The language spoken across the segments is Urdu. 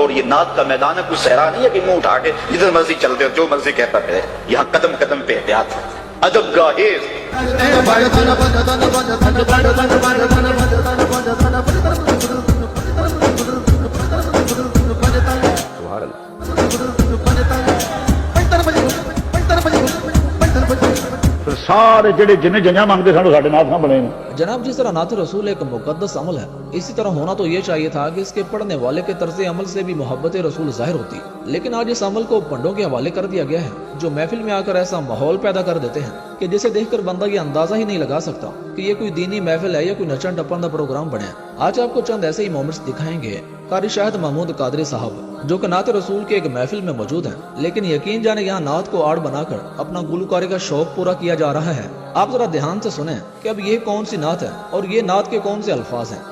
اور یہ نعت کا میدان ہے، کوئی صحرا نہیں ہے کہ منہ اٹھا کے جدھر مرضی چلتے ہو جو مرضی کہتا پھرے. یہاں قدم قدم پہ احتیاط ہے. ادب گاہیز سارے جڑے جنہیں جنجاں مانگتے سن ساڈے نال بنے نے. جناب جس طرح نعت رسول ایک مقدس عمل ہے، اسی طرح ہونا تو یہ چاہیے تھا کہ اس کے پڑھنے والے کے طرز عمل سے بھی محبت رسول ظاہر ہوتی. لیکن آج اس عمل کو پنڈوں کے حوالے کر دیا گیا ہے جو محفل میں آ کر ایسا ماحول پیدا کر دیتے ہیں کہ جسے دیکھ کر بندہ یہ اندازہ ہی نہیں لگا سکتا کہ یہ کوئی دینی محفل ہے یا کوئی نچن ٹپن کا پروگرام بنے. آج آپ کو چند ایسے ہی مومنٹس دکھائیں گے. قاری شاہد محمود قادری صاحب جو کہ نعت رسول کے ایک محفل میں موجود ہیں، لیکن یقین جانے یہاں نعت کو آڑ بنا کر اپنا گلوکاری کا شوق پورا کیا جا رہا ہے. آپ ذرا دھیان سے سنیں کہ اب یہ کون سی نعت ہے اور یہ نعت کے کون سے الفاظ ہیں.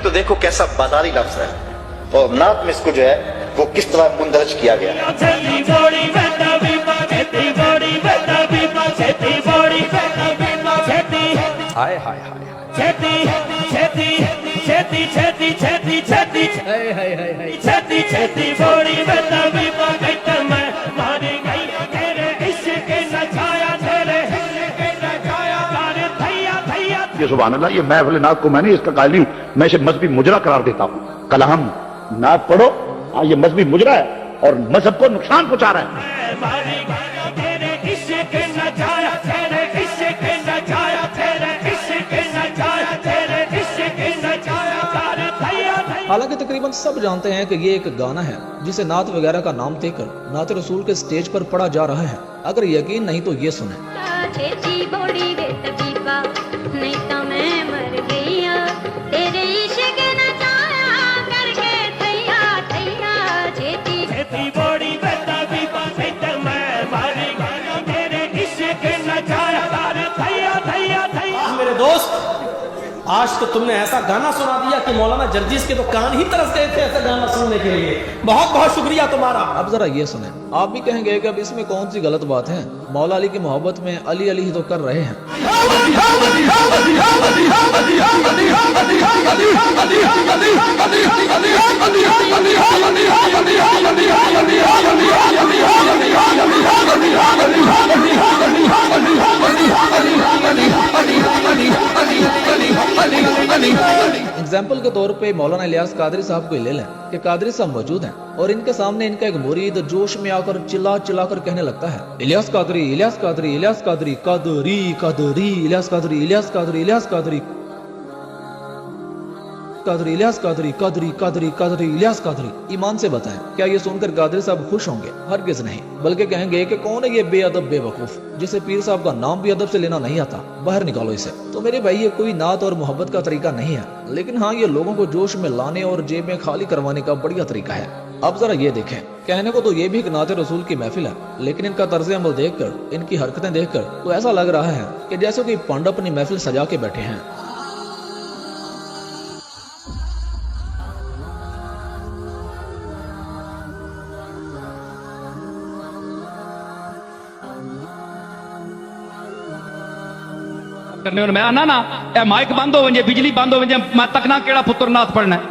تو دیکھو کیسا بازاری لفظ ہے اور نعت میں اس کو جو ہے وہ کس طرح مندرج کیا گیا ہے. ہائے ہائے ہائے یہ سبحان اللہ، یہ محفل نعت کو میں نہیں اس کا قائل نہیں ہوں، میں اسے مذہبی مجرا قرار دیتا ہوں. کلام نعت پڑھو، ہاں یہ مذہبی مجرا ہے اور مذہب کو نقصان پہنچا رہا ہے. حالانکہ تقریباً سب جانتے ہیں کہ یہ ایک گانا ہے جسے نعت وغیرہ کا نام دے کر نعت رسول کے سٹیج پر پڑھا جا رہا ہے. اگر یقین نہیں تو یہ سنیں. میرے دوست، آج تو تم نے ایسا گانا سنا دیا کہ مولانا جرجیس کے تو کان ہی ترس گئے تھے ایسا گانا سننے کے لیے. بہت بہت شکریہ تمہارا. اب ذرا یہ سنیں. آپ بھی کہیں گے کہ اب اس میں کون سی غلط بات ہے، مولا علی کی محبت میں علی علی ہی تو کر رہے ہیں. اگزامپل کے طور پہ مولانا الیاس قادری صاحب کو لے لیں کہ قادری صاحب موجود ہیں اور ان کے سامنے ان کا ایک مرید جوش میں آ کر چلا چلا کر کہنے لگتا ہے الیاس قادری الیاس قادری الیاس قادری قادری قادری الیاس قادری الیاس قادری الیاس قادری قادری الیاس قادری قادری قادری قادری الیاس قادری. ایمان سے بتائیں کیا یہ سن کر قادری صاحب خوش ہوں گے؟ ہرگز نہیں، بلکہ کہیں گے کہ کون ہے یہ بے ادب بے وقوف جسے پیر صاحب کا نام بھی ادب سے لینا نہیں آتا، باہر نکالو اسے. تو میرے بھائی یہ کوئی نعت اور محبت کا طریقہ نہیں ہے، لیکن ہاں یہ لوگوں کو جوش میں لانے اور جیب میں خالی کروانے کا بڑھیا طریقہ ہے. اب ذرا یہ دیکھیں، کہنے کو تو یہ بھی ایک نعت رسول کی محفل ہے، لیکن ان کا طرز عمل دیکھ کر، ان کی حرکتیں دیکھ کر تو ایسا لگ رہا ہے کہ جیسے کوئی پانڈ اپنی محفل سجا کے بیٹھے ہیں. میں آنا نا اے مائک بند ہو ونجے، بجلی بند ہو ونجے، میں تکنا کیڑا پتر نات پڑھنا ہے.